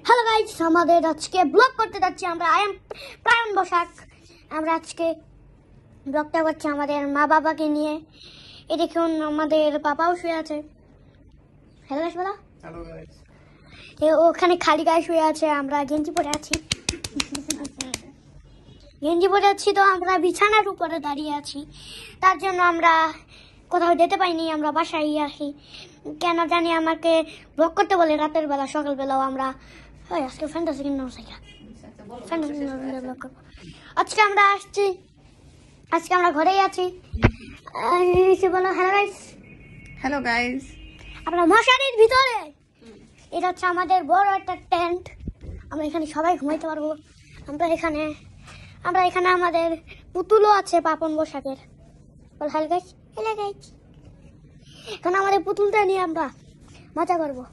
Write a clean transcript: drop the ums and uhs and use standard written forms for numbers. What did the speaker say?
Hello guys, আমাদের আজকে blog করতে যাচ্ছি আমরা। I am প্রায়ন Basak. আমরা আজকে ব্লগটা করছি আমাদের মা বাবাকে নিয়ে। এই দেখুন আমাদের বাবাও শুয়ে আছে। হ্যালো গাইস বলো। Hello guys. ওখানে খালি গায়ে শুয়ে আছে, আমরা গেঞ্জি পরে আছি। গেঞ্জি পরে আছি তো আমরা বিছানার উপরে দাঁড়িয়ে আছি। তার জন্য আমরা কোথাও যেতে পাইনি, আমরা বাসায় আসি। কেন জানি আমাকে ব্লগ করতে বলে রাতের বেলা, সকালবেলাও আমরা আজকে ফ্যান্টাসি কিনলাম ব্লগ করবো। আজকে আমরা আসছি, আজকে আমরা ঘরেই আছি। বলো হ্যালো গাইস। Hello guys. আমরা মশারির ভিতরে, এটা হচ্ছে আমাদের বড় একটা টেন্ট। আমরা এখানে সবাই ঘুমাইতে পারবো। আমরা এখানে আমাদের পুতুলও আছে পাপন বসাকের। বল হ্যালো গাইস। Hello guys. এখন আমাদের পুতুলটা নিয়ে আমরা মজা করবো।